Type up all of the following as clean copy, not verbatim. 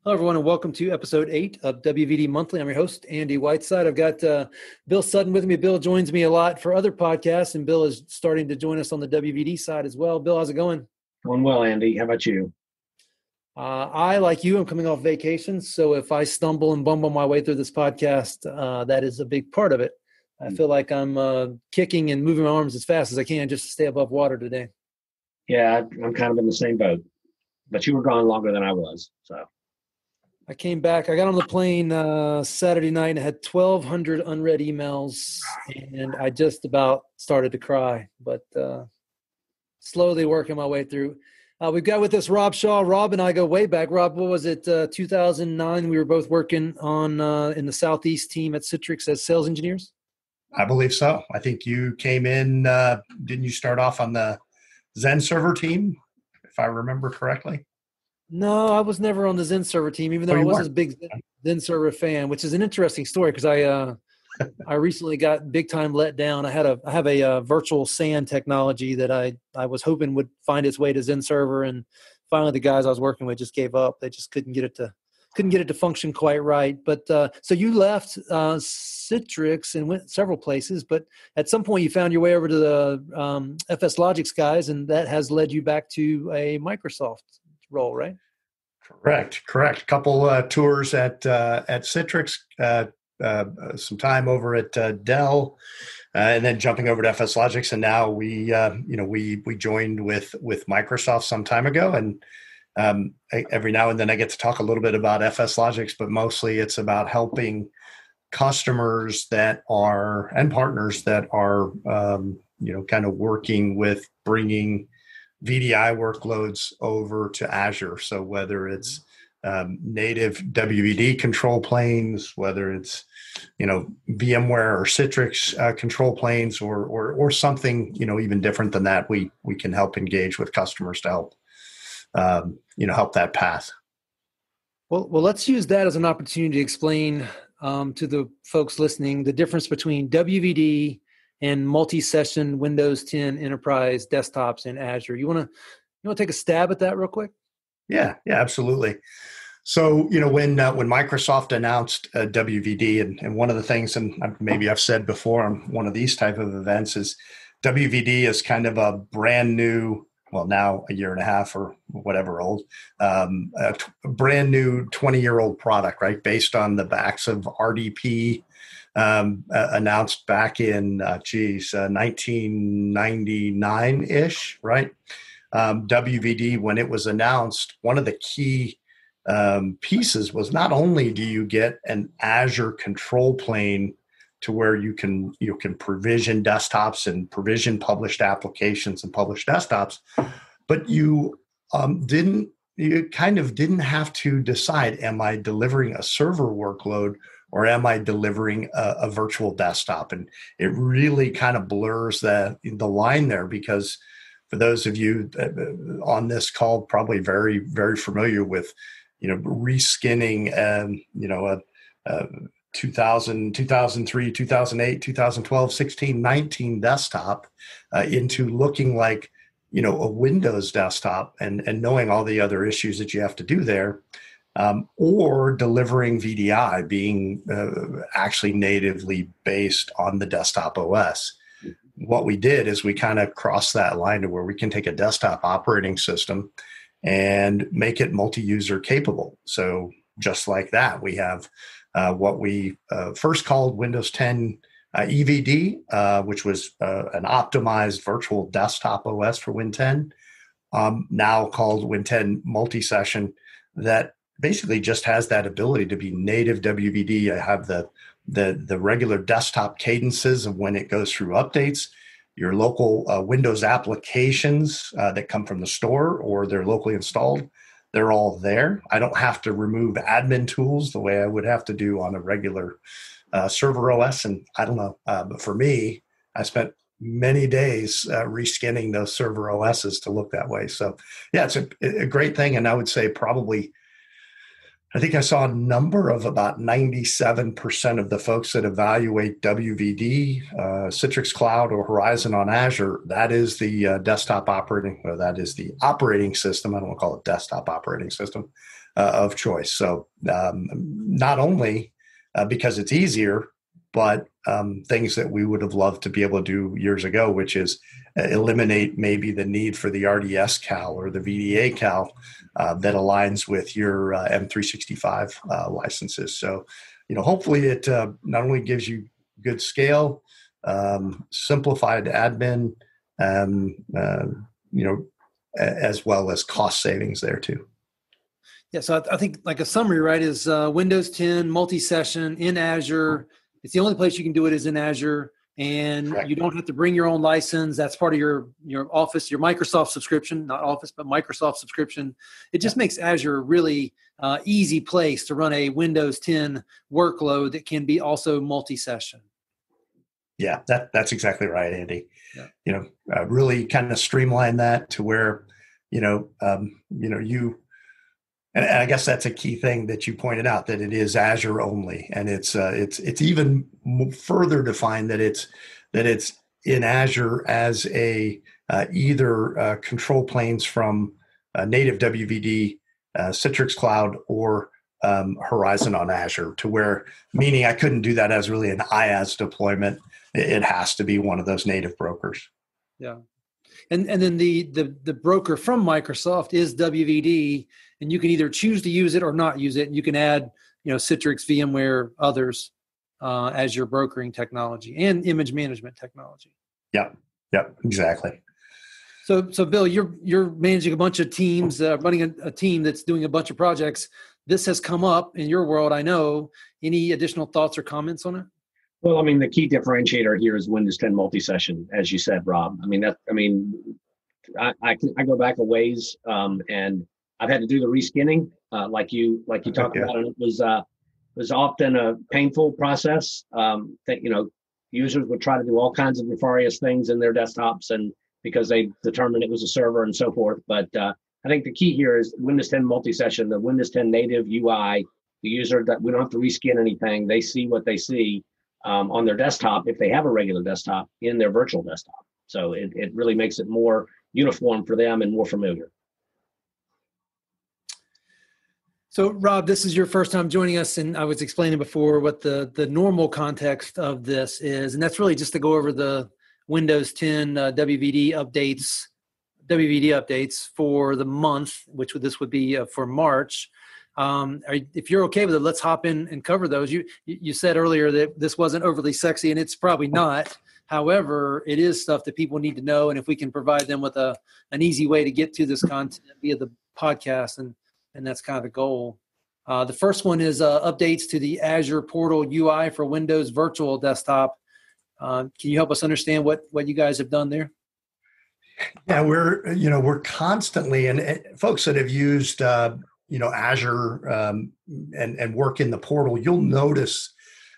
Hello, everyone, and welcome to episode 8 of WVD Monthly. I'm your host, Andy Whiteside. I've got Bill Sutton with me. Bill joins me a lot for other podcasts, and Bill is starting to join us on the WVD side as well. Bill, how's it going? Going well, Andy. How about you? I, like you, am coming off vacation, so if I stumble and bumble my way through this podcast, that is a big part of it. I feel like I'm kicking and moving my arms as fast as I can just to stay above water today. Yeah, I'm kind of in the same boat, but you were gone longer than I was, so. I came back. I got on the plane Saturday night and I had 1,200 unread emails, and I just about started to cry, but slowly working my way through. We've got with us Rob Shaw. Rob and I go way back. Rob, what was it, 2009? We were both working on in the Southeast team at Citrix as sales engineers? I believe so. I think you came in, didn't you start off on the XenTegra team, if I remember correctly? No, I was never on the XenTegra team, even though I wasn't a big XenTegra fan, which is an interesting story because I recently got big time let down. I have a virtual SAN technology that I was hoping would find its way to XenTegra, and finally the guys I was working with just gave up. They just couldn't get it to function quite right. But so you left Citrix and went several places, but at some point you found your way over to the FS Logics guys, and that has led you back to a Microsoft role, right? Correct. Couple tours at Citrix, some time over at Dell, and then jumping over to FS Logics, and now we joined with Microsoft some time ago, and every now and then I get to talk a little bit about FS Logics, but mostly it's about helping customers and partners that are kind of working with bringing VDI workloads over to Azure. So whether it's native WVD control planes, whether it's VMware or Citrix control planes, or something even different than that, we can help engage with customers to help help that path. Well, let's use that as an opportunity to explain to the folks listening the difference between WVD and multi-session Windows 10 enterprise desktops in Azure. You want to take a stab at that real quick? Yeah, absolutely. So, when Microsoft announced WVD, and one of the things, and maybe I've said before on one of these type of events, is WVD is kind of a brand new, well, now a year and a half or whatever old, a brand new 20-year-old product, right? Based on the backs of RDP, announced back in 1999-ish, right? WVD, when it was announced, one of the key pieces was not only do you get an Azure control plane to where you can provision desktops and provision published applications and published desktops, but you kind of didn't have to decide, am I delivering a server workload or am I delivering a virtual desktop? And it really kind of blurs the line there, because for those of you on this call, probably very, very familiar with, reskinning, a 2000, 2003, 2008, 2012, 16, 19 desktop into looking like, a Windows desktop, and knowing all the other issues that you have to do there. Or delivering VDI, being actually natively based on the desktop OS. What we did is we kind of crossed that line to where we can take a desktop operating system and make it multi-user capable. So just like that, we have what we first called Windows 10 EVD, which was an optimized virtual desktop OS for Win 10, now called Win 10 Multi-Session, that basically just has that ability to be native WVD. I have the regular desktop cadences of when it goes through updates. Your local Windows applications that come from the store or they're locally installed, they're all there. I don't have to remove admin tools the way I would have to do on a regular server OS. And I don't know, but for me, I spent many days reskinning those server OSs to look that way. So yeah, it's a great thing. And I would say probably, I think I saw a number of about 97% of the folks that evaluate WVD, Citrix Cloud, or Horizon on Azure, that is the desktop operating, or that is the operating system. I don't want to call it desktop operating system, of choice. So not only because it's easier, but things that we would have loved to be able to do years ago, which is eliminate maybe the need for the RDS cal or the VDA cal that aligns with your M365 licenses. So, hopefully it not only gives you good scale, simplified admin, as well as cost savings there too. Yeah, so I think like a summary, right, is Windows 10 multi-session in Azure. It's the only place you can do it is in Azure, and Correct. You don't have to bring your own license. That's part of your Office, your Microsoft subscription, not Office, but Microsoft subscription. It just makes Azure a really easy place to run a Windows 10 workload that can be also multi-session. Yeah, that's exactly right, Andy. Yeah. Really kind of streamline that to where, and I guess that's a key thing that you pointed out, that it is Azure only, and it's even further defined that it's in Azure as a either control planes from native WVD, Citrix Cloud, or Horizon on Azure, to where, meaning I couldn't do that as really an IaaS deployment. It has to be one of those native brokers. Yeah. And then the broker from Microsoft is WVD, and you can either choose to use it or not use it. And you can add, Citrix, VMware, others as your brokering technology and image management technology. Yep, exactly. So Bill, you're managing a bunch of teams, running a team that's doing a bunch of projects. This has come up in your world, I know. Any additional thoughts or comments on it? Well, the key differentiator here is Windows 10 multi-session, as you said, Rob. I go back a ways, and I've had to do the reskinning, like you talked about, and it was often a painful process. Users would try to do all kinds of nefarious things in their desktops, and because they determined it was a server and so forth. But I think the key here is Windows 10 multi-session, the Windows 10 native UI. The user, that we don't have to reskin anything; they see what they see on their desktop, if they have a regular desktop, in their virtual desktop. So it really makes it more uniform for them and more familiar. So Rob, this is your first time joining us, and I was explaining before what the normal context of this is, and that's really just to go over the Windows 10 WVD updates for the month, which this would be for March. If you're okay with it, let's hop in and cover those. You said earlier that this wasn't overly sexy, and it's probably not. However, it is stuff that people need to know, and if we can provide them with an easy way to get to this content via the podcast, and that's kind of the goal. The first one is updates to the Azure Portal UI for Windows Virtual Desktop. Can you help us understand what you guys have done there? Yeah, we're constantly, and folks that have used Azure and work in the portal, you'll notice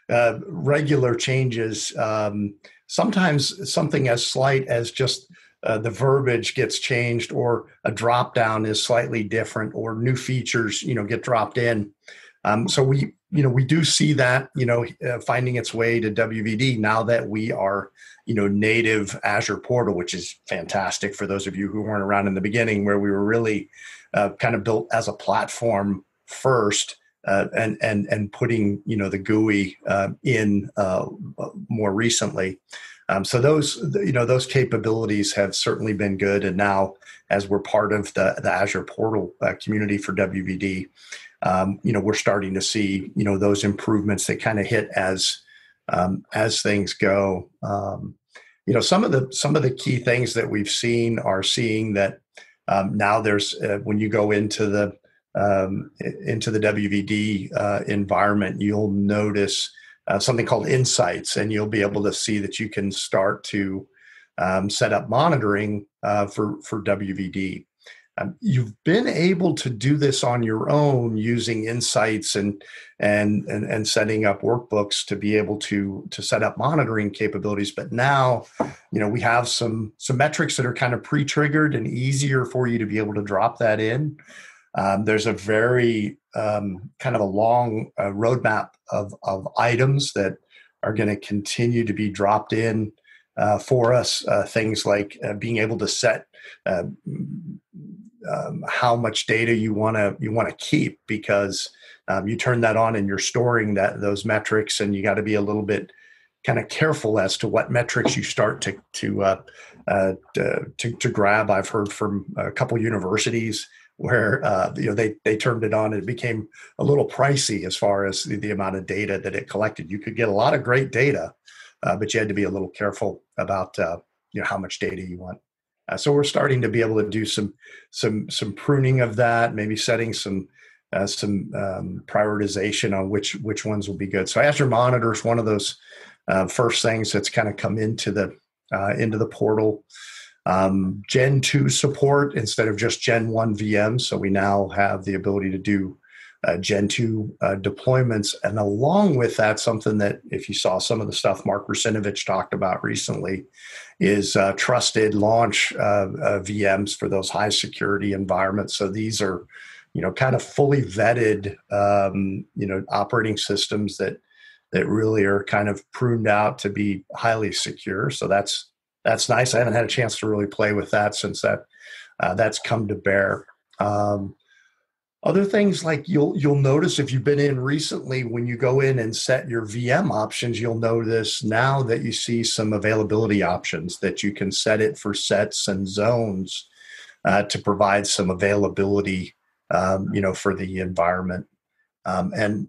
regular changes. Sometimes something as slight as just the verbiage gets changed, or a drop down is slightly different, or new features get dropped in. So we do see that finding its way to WVD now that we are native Azure portal, which is fantastic for those of you who weren't around in the beginning, where we were really kind of built as a platform first, and putting the GUI in more recently. So those capabilities have certainly been good, and now as we're part of the Azure portal community for WVD, we're starting to see those improvements that kind of hit as things go. Some of the key things that we've seen are seeing that now there's when you go into the WVD environment, you'll notice something called Insights, and you'll be able to see that you can start to set up monitoring for WVD. You've been able to do this on your own using Insights and setting up workbooks to be able to set up monitoring capabilities. But now, we have some metrics that are kind of pre-triggered and easier for you to be able to drop that in. There's a very kind of a long roadmap of items that are going to continue to be dropped in for us. Things like being able to set how much data you want to keep, because you turn that on and you're storing those metrics, and you got to be a little bit kind of careful as to what metrics you start to grab. I've heard from a couple universities where they turned it on and it became a little pricey as far as the amount of data that it collected. You could get a lot of great data, but you had to be a little careful about how much data you want. So we're starting to be able to do some pruning of that, maybe setting some prioritization on which ones will be good. So Azure Monitor is one of those first things that's kind of come into the portal. Gen 2 support instead of just Gen 1 VMs. So we now have the ability to do Gen 2 deployments. And along with that, something that if you saw some of the stuff Mark Rusinovich talked about recently is trusted launch VMs for those high security environments. So these are, kind of fully vetted, operating systems that really are kind of pruned out to be highly secure. So that's nice. I haven't had a chance to really play with that since that's come to bear. Other things like you'll notice if you've been in recently, when you go in and set your VM options, you'll notice now that you see some availability options that you can set it for sets and zones to provide some availability, for the environment. And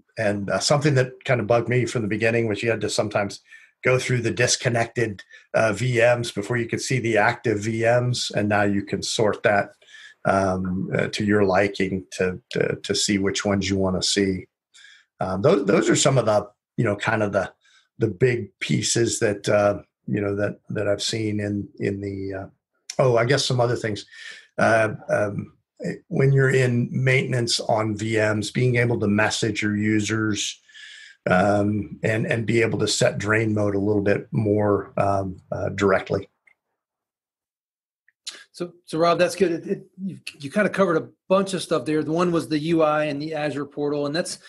something that kind of bugged me from the beginning was you had to sometimes go through the disconnected VMs before you could see the active VMs, and now you can sort that to your liking to see which ones you want to see. Those are some of the kind of the big pieces that that I've seen in the. I guess some other things. When you're in maintenance on VMs, being able to message your users and be able to set drain mode a little bit more directly. So Rob, that's good. You kind of covered a bunch of stuff there. The one was the UI and the Azure portal. And that's,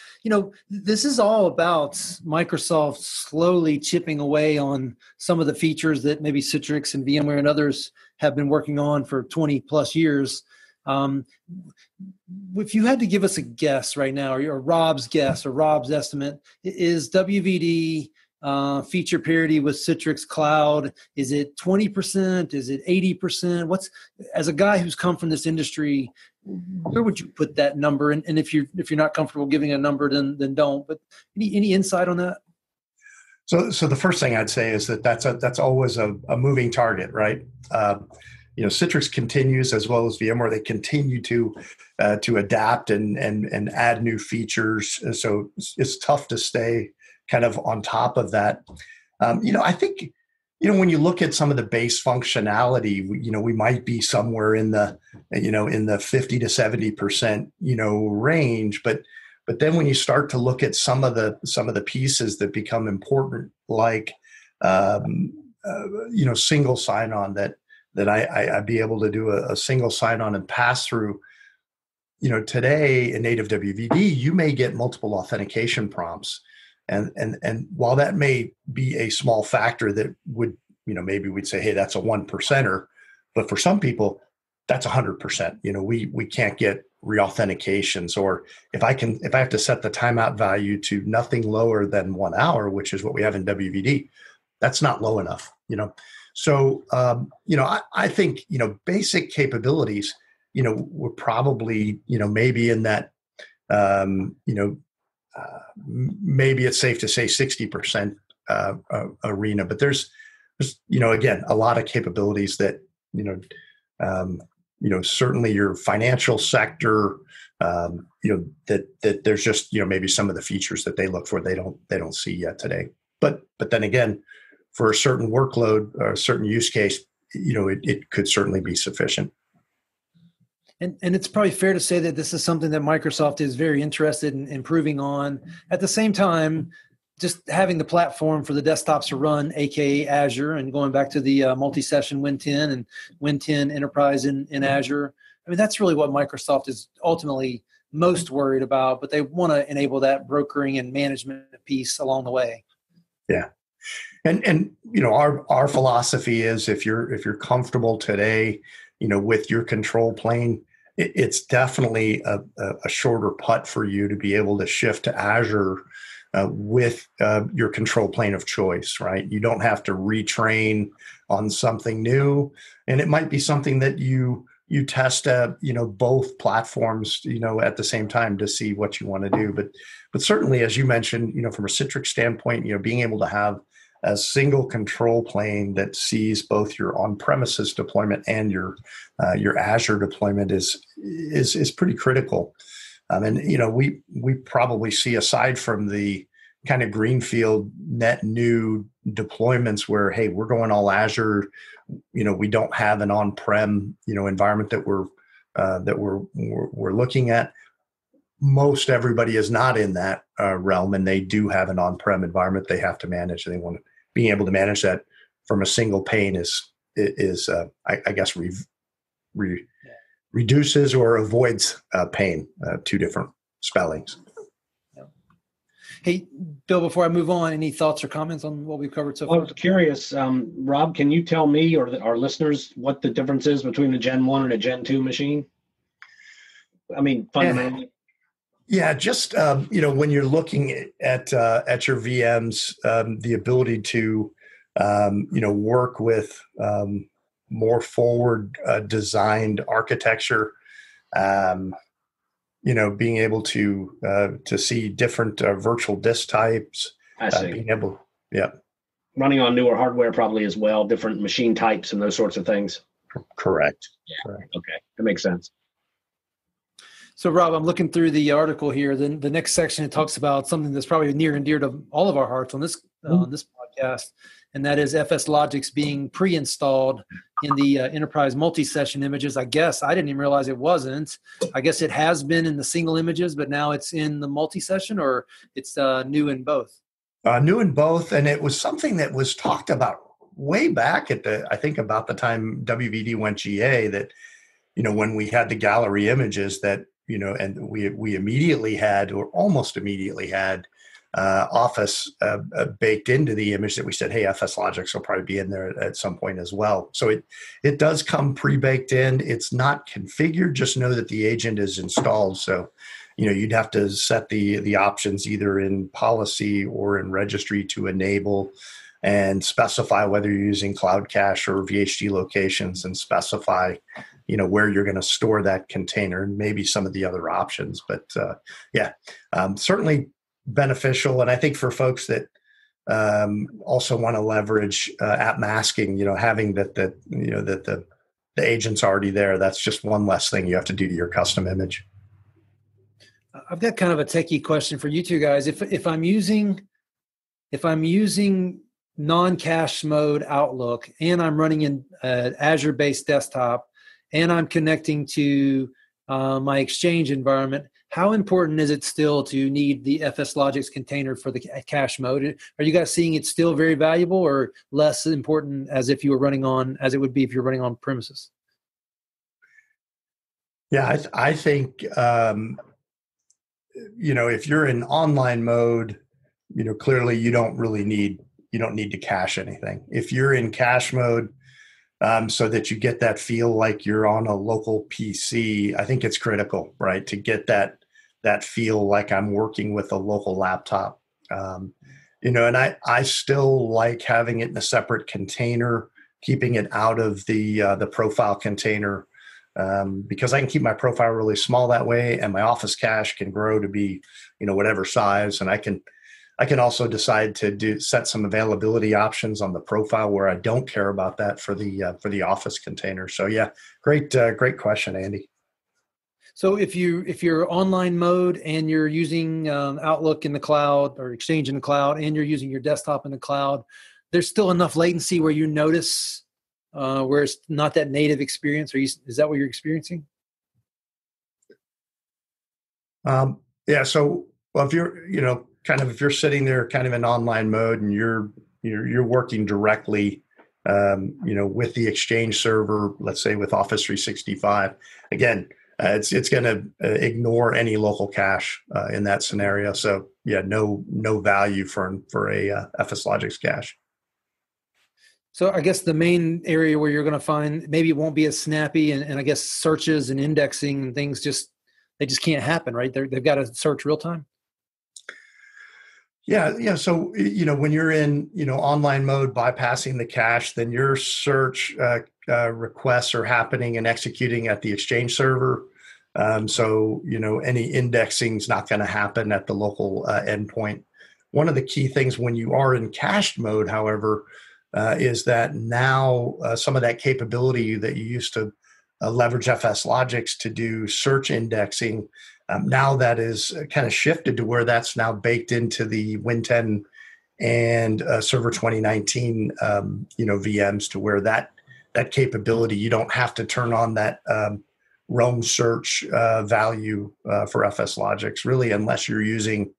this is all about Microsoft slowly chipping away on some of the features that maybe Citrix and VMware and others have been working on for 20 plus years. If you had to give us a guess right now, or Rob's guess or Rob's estimate, is WVD feature parity with Citrix Cloud? Is it 20%? Is it 80%? As a guy who's come from this industry, where would you put that number? And if you're not comfortable giving a number, then don't. But any insight on that? So the first thing I'd say is that's always a moving target, right? Citrix continues, as well as VMware, they continue to adapt and add new features. So it's tough to stay kind of on top of that. I think, when you look at some of the base functionality, we might be somewhere in the 50 to 70%, range. But then when you start to look at some of the pieces that become important, like, single sign-on, that I'd be able to do a single sign-on and pass through. Today in native WVD, you may get multiple authentication prompts. And while that may be a small factor that would, maybe we'd say, hey, that's a 1%er, but for some people, that's 100%. We can't get reauthentications, or if I have to set the timeout value to nothing lower than 1 hour, which is what we have in WVD, that's not low enough. So I think basic capabilities, we're probably maybe in that maybe it's safe to say 60% arena, but there's again, a lot of capabilities that, certainly your financial sector, that there's just, maybe some of the features that they look for, they don't see yet today. But then again, for a certain workload or a certain use case, it could certainly be sufficient. And it's probably fair to say that this is something that Microsoft is very interested in improving on. At the same time, just having the platform for the desktops to run, aka Azure, and going back to the multi-session Win 10 and Win 10 Enterprise in Azure. I mean, that's really what Microsoft is ultimately most worried about, but they want to enable that brokering and management piece along the way. Yeah. And our philosophy is if you're comfortable today, with your control plane, it's definitely a shorter putt for you to be able to shift to Azure with your control plane of choice, right? You don't have to retrain on something new, and it might be something that you test both platforms at the same time to see what you want to do. But certainly, as you mentioned, from a Citrix standpoint, being able to have a single control plane that sees both your on-premises deployment and your Azure deployment is pretty critical. And we probably see, aside from the kind of greenfield net new deployments where, hey, we're going all Azure, we don't have an on-prem environment that we're looking at. Most everybody is not in that realm, and they do have an on-prem environment they have to manage. And they want to being able to manage that from a single pane is I guess reduces or avoids pain. Two different spellings. Hey, Bill, before I move on, any thoughts or comments on what we've covered so far? I was curious, Rob, can you tell me or our listeners what the difference is between a Gen 1 and a Gen 2 machine? I mean, fundamentally. Yeah, just when you're looking at your VMs, the ability to work with more forward designed architecture, being able to see different virtual disk types, being able, running on newer hardware probably as well, different machine types and those sorts of things. Correct. Yeah. Correct. Okay, that makes sense. So, Rob, I'm looking through the article here. Then the next section, it talks about something that's probably near and dear to all of our hearts on this podcast, and that is FS Logics being pre-installed in the enterprise multi-session images. I guess I didn't even realize it wasn't. I guess it has been in the single images, but now it's in the multi-session, or it's new in both. New in both, and it was something that was talked about way back I think about the time WVD went GA. That when we had the gallery images that. And we immediately had, or almost immediately had, Office baked into the image that we said, hey, FS Logics will probably be in there at some point as well. So it does come pre-baked in. It's not configured. Just know that the agent is installed. So, you'd have to set the options either in policy or in registry to enable, and specify whether you're using Cloud Cache or VHD locations, and specify where you're going to store that container, and maybe some of the other options. But certainly beneficial. And I think for folks that also want to leverage app masking, having that the agent's already there, that's just one less thing you have to do to your custom image. I've got kind of a techie question for you two guys. If I'm using non-cache mode Outlook, and I'm running in Azure-based desktop, and I'm connecting to my Exchange environment, how important is it still to need the FS Logics container for the cache mode? Are you guys seeing it still very valuable, or less important as it would be if you're running on premises? Yeah, I think if you're in online mode, clearly you don't need to cache anything. If you're in cache mode, so that you get that feel like you're on a local PC, I think it's critical, right? To get that feel like I'm working with a local laptop. And I still like having it in a separate container, keeping it out of the profile container, because I can keep my profile really small that way, and my Office cache can grow to be, whatever size, and I can also decide to set some availability options on the profile where I don't care about that for the Office container. So yeah, great question, Andy. So if you're online mode and you're using Outlook in the cloud or Exchange in the cloud, and you're using your desktop in the cloud, there's still enough latency where you notice where it's not that native experience. Is that what you're experiencing? Yeah. So if you're if you're sitting there kind of in online mode and you're working directly, with the Exchange server, let's say with Office 365, again, it's going to ignore any local cache in that scenario. So yeah, no value for a FS Logics cache. So I guess the main area where you're going to find maybe it won't be as snappy, and I guess searches and indexing and things they just can't happen, right? They've got to search real time. Yeah. So, when you're in, online mode, bypassing the cache, then your search requests are happening and executing at the Exchange server. So, any indexing is not going to happen at the local endpoint. One of the key things when you are in cached mode, however, is that now some of that capability that you used to leverage FSLogix to do search indexing, now that is kind of shifted to where that's now baked into the Win10 and Server 2019, VMs, to where that capability, you don't have to turn on that Roam search value for FSLogix, really, unless you're using,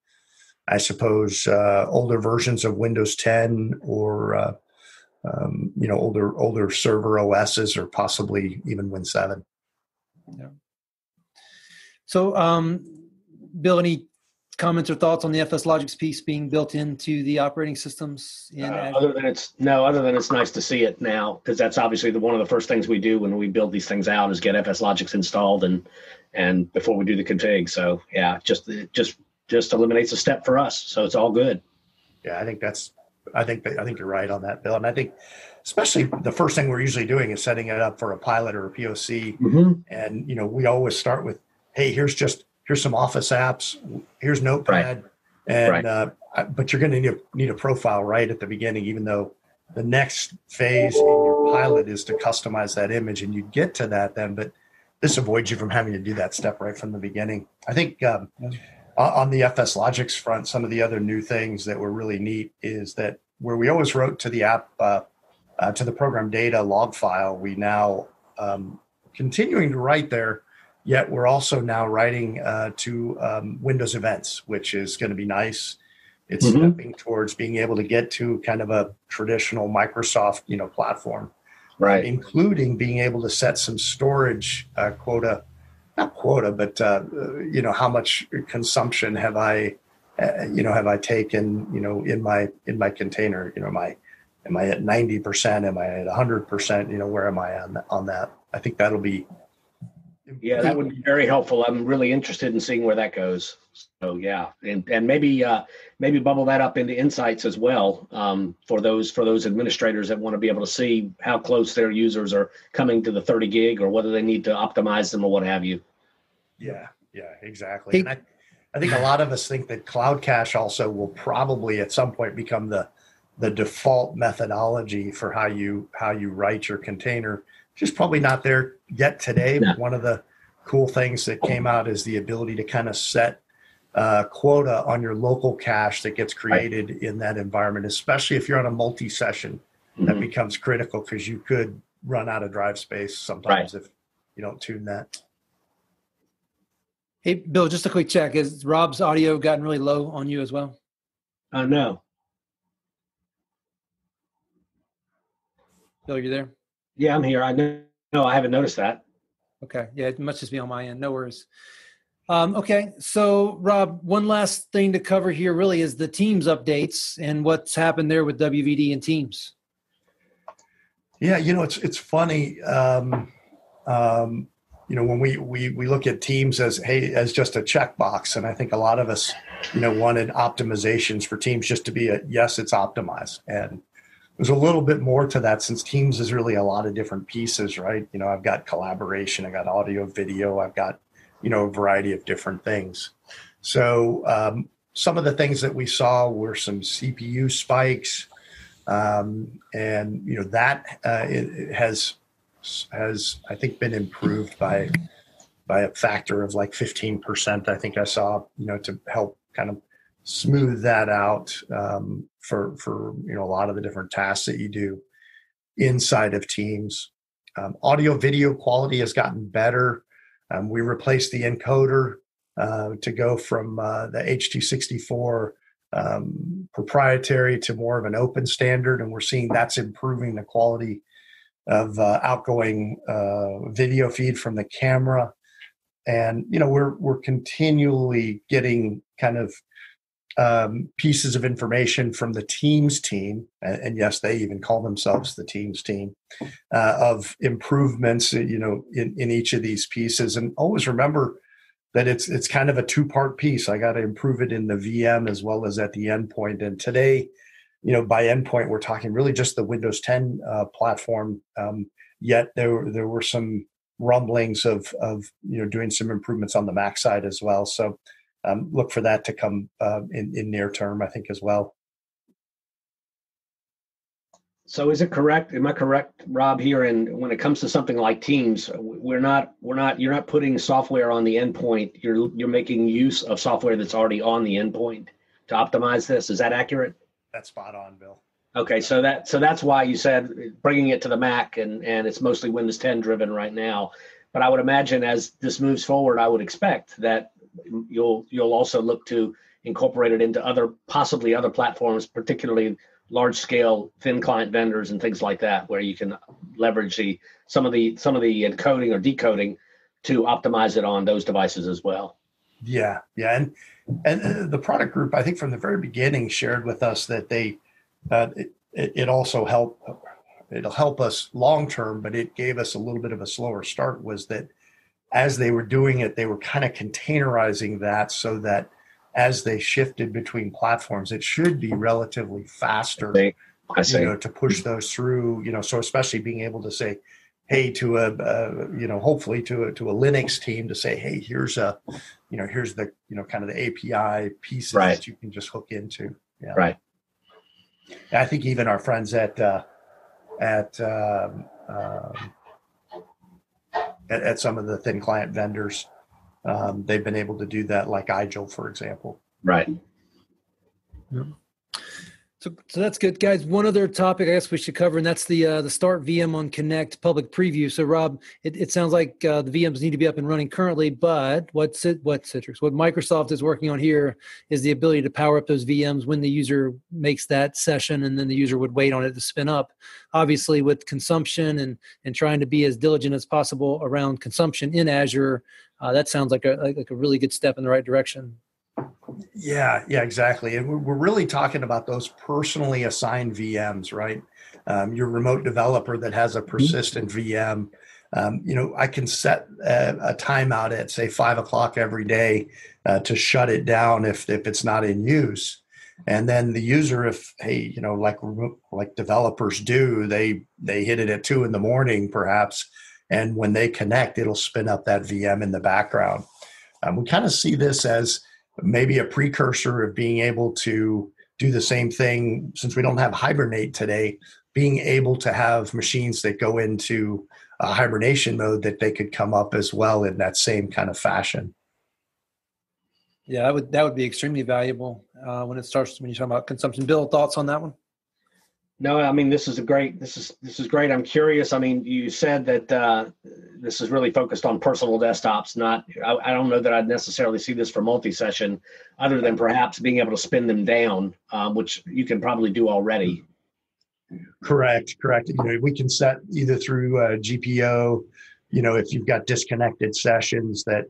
I suppose, older versions of Windows 10 or older server OSs, or possibly even Win 7. Yeah. So, Bill, any comments or thoughts on the FSLogix piece being built into the operating systems? Other than it's nice to see it now, because that's obviously one of the first things we do when we build these things out is get FSLogix installed and before we do the config. So yeah, just eliminates a step for us. So it's all good. Yeah, I think you're right on that, Bill. And I think especially the first thing we're usually doing is setting it up for a pilot or a POC. Mm-hmm. And, we always start with, hey, here's some Office apps, here's Notepad. Right. And, but you're going to need a profile right at the beginning, even though the next phase in your pilot is to customize that image, and you get to that then, but this avoids you from having to do that step right from the beginning. I think, on the FSLogix front, some of the other new things that were really neat is that where we always wrote to the app, to the program data log file, we now continuing to write there, yet we're also now writing to Windows events, which is going to be nice. It's stepping towards being able to get to kind of a traditional Microsoft, platform, right? Including being able to set some storage quota. Not quota, but how much consumption have I taken, in my container? Am I at 90%? Am I at 100%? Where am I on that? I think that'll be. Yeah, that would be very helpful. I'm really interested in seeing where that goes. So yeah, and maybe bubble that up into insights as well, for those administrators that want to be able to see how close their users are coming to the 30 gig, or whether they need to optimize them or what have you. Yeah, exactly. And I think a lot of us think that Cloud Cache also will probably at some point become the default methodology for how you write your container. Just probably not there yet today. No. But one of the cool things that came out is the ability to kind of set quota on your local cache that gets created in that environment, especially if you're on a multi-session. That becomes critical, because you could run out of drive space sometimes if you don't tune that. Hey, Bill, just a quick check. Has Rob's audio gotten really low on you as well? No. Bill, you there? Yeah, I'm here. I know. No, I haven't noticed that. Okay. Yeah, it must just be on my end. No worries. Okay. So, Rob, one last thing to cover here really is the Teams updates and what's happened there with WVD and Teams. Yeah, it's funny. When we look at Teams as just a checkbox, and I think a lot of us, wanted optimizations for Teams just to be yes, it's optimized. And there's a little bit more to that, since Teams is really a lot of different pieces, right? I've got collaboration, I got audio, video, I've got, a variety of different things. So some of the things that we saw were some CPU spikes, and that it has I think been improved by a factor of like 15%. I think I saw, to help kind of smooth that out for a lot of the different tasks that you do inside of Teams. Audio video quality has gotten better. We replaced the encoder to go from the H.264 proprietary to more of an open standard, and we're seeing that's improving the quality of outgoing video feed from the camera. And we're continually getting kind of pieces of information from the Teams team, and yes, they even call themselves the Teams team, of improvements, in each of these pieces. And always remember that it's kind of a two-part piece. I got to improve it in the VM as well as at the endpoint. And today, by endpoint, we're talking really just the Windows 10 platform. Yet there were some rumblings of doing some improvements on the Mac side as well. So look for that to come in near term, I think, as well. So is it correct? Am I correct, Rob, here? And when it comes to something like Teams, you're not putting software on the endpoint. You're making use of software that's already on the endpoint to optimize this. Is that accurate? That's spot on, Bill. Okay, so that's why you said bringing it to the Mac, and it's mostly Windows 10 driven right now. But I would imagine as this moves forward, I would expect that you'll also look to incorporate it into possibly other platforms, particularly large scale thin client vendors and things like that, where you can leverage some of the encoding or decoding to optimize it on those devices as well. Yeah. And the product group, I think from the very beginning, shared with us that it also it'll help us long term, but it gave us a little bit of a slower start, was that as they were doing it, they were kind of containerizing that so that as they shifted between platforms, it should be relatively faster, I see. To push those through, so especially being able to say, hey, to hopefully to a Linux team to say, hey, here's the, kind of the API pieces that you can just hook into. Yeah. Right. I think even our friends at some of the thin client vendors, they've been able to do that, like Igil, for example. Right. Yeah. So that's good, guys. One other topic I guess we should cover, and that's the Start VM on Connect public preview. So, Rob, it sounds like the VMs need to be up and running currently, but what Microsoft is working on here is the ability to power up those VMs when the user makes that session, and then the user would wait on it to spin up. Obviously, with consumption and trying to be as diligent as possible around consumption in Azure, that sounds like a really good step in the right direction. Yeah, exactly. And we're really talking about those personally assigned VMs, right? Your remote developer that has a persistent VM. I can set a timeout at, say, 5:00 every day to shut it down if it's not in use. And then the user, if, hey, like developers do, they hit it at 2 a.m, perhaps. And when they connect, it'll spin up that VM in the background. We kind of see this as maybe a precursor of being able to do the same thing, since we don't have Hibernate today, being able to have machines that go into hibernation mode that they could come up as well in that same kind of fashion. Yeah, that would be extremely valuable when you're talking about consumption. Bill, thoughts on that one? No, I mean, this is great. I'm curious. I mean, you said that this is really focused on personal desktops. I don't know that I'd necessarily see this for multi-session, other than perhaps being able to spin them down, which you can probably do already. Correct. We can set either through GPO, if you've got disconnected sessions that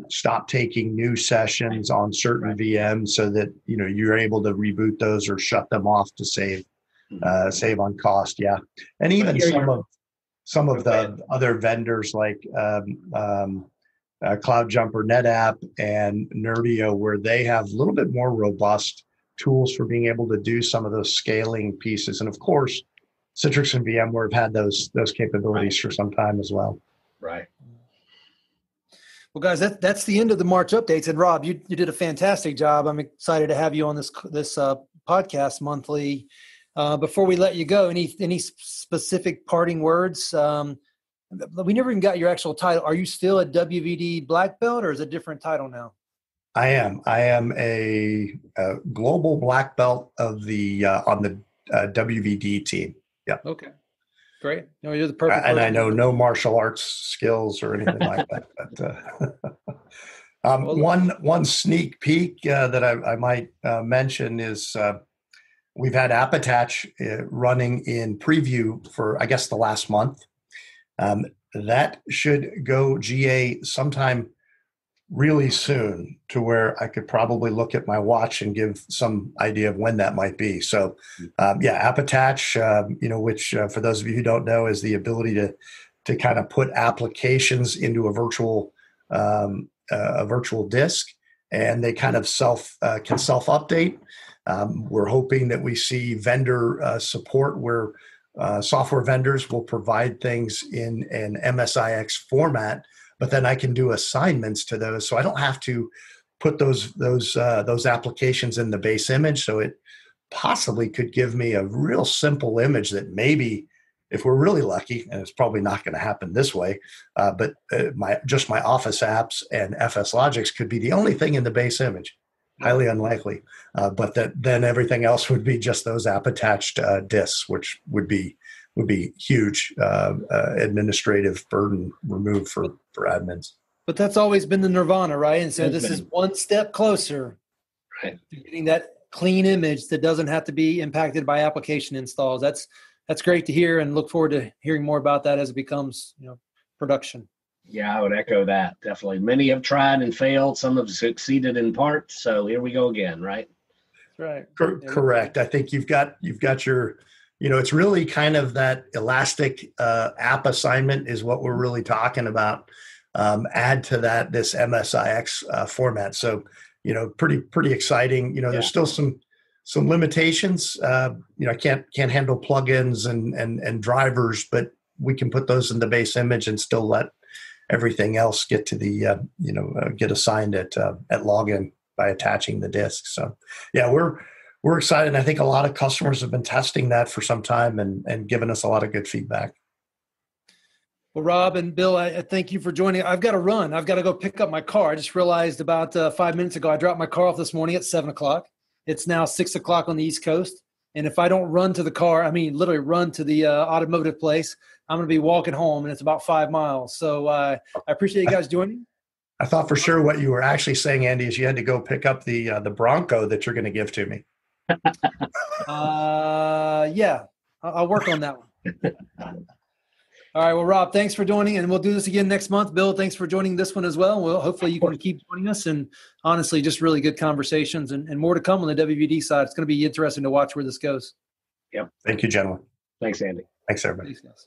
stop taking new sessions on certain VMs, so that you're able to reboot those or shut them off to save on cost. Yeah. And even some of the other vendors like CloudJumper, NetApp, and Nerdio, where they have a little bit more robust tools for being able to do some of those scaling pieces. And of course, Citrix and VMware have had those capabilities for some time as well. Right. Well, guys, that's the end of the March updates. And Rob, you did a fantastic job. I'm excited to have you on this podcast monthly. Before we let you go, any specific parting words? We never even got your actual title. Are you still a WVD black belt, or is it a different title now? I am a global black belt of the on the WVD team. Yeah. Okay. Great. No, you're the perfect. And I know no martial arts skills or anything like that. But one sneak peek that I might mention is. We've had AppAttach running in preview for, I guess, the last month. That should go GA sometime really soon to where I could probably look at my watch and give some idea of when that might be. So, app attach, which for those of you who don't know, is the ability to kind of put applications into a virtual disk, and they kind of can self update. We're hoping that we see vendor support where software vendors will provide things in an MSIX format, but then I can do assignments to those, so I don't have to put those applications in the base image. So it possibly could give me a real simple image that maybe, if we're really lucky, and it's probably not going to happen this way, but my Office apps and FS Logics could be the only thing in the base image. Highly unlikely, but then everything else would be just those app attached disks, which would be huge administrative burden removed for admins. But that's always been the nirvana, right? And so this is one step closer to getting that clean image that doesn't have to be impacted by application installs. That's great to hear, and look forward to hearing more about that as it becomes production. Yeah, I would echo that, definitely. Many have tried and failed. Some have succeeded in part. So here we go again, right? That's right. Correct. I think you've got your, it's really kind of that elastic app assignment is what we're really talking about. Add to that this MSIX format. So, pretty exciting. There's still some limitations. I can't handle plugins and drivers, but we can put those in the base image and still let everything else get to the get assigned at login by attaching the disk. So yeah, we're excited, and I think a lot of customers have been testing that for some time and giving us a lot of good feedback. Well, Rob and Bill, I thank you for joining. I've got to run. I've got to go pick up my car. I just realized about 5 minutes ago I dropped my car off this morning at 7:00. It's now 6:00 on the East Coast, and if I don't run to the car, literally run to the automotive place, I'm going to be walking home, and it's about 5 miles. So I appreciate you guys joining. I thought for sure what you were actually saying, Andy, is you had to go pick up the Bronco that you're going to give to me. Yeah, I'll work on that one. All right. Well, Rob, thanks for joining, and we'll do this again next month. Bill, thanks for joining this one as well. Well, hopefully you can keep joining us, and honestly, just really good conversations and more to come on the WVD side. It's going to be interesting to watch where this goes. Yep. Thank you, gentlemen. Thanks, Andy. Thanks, everybody. Thanks, guys.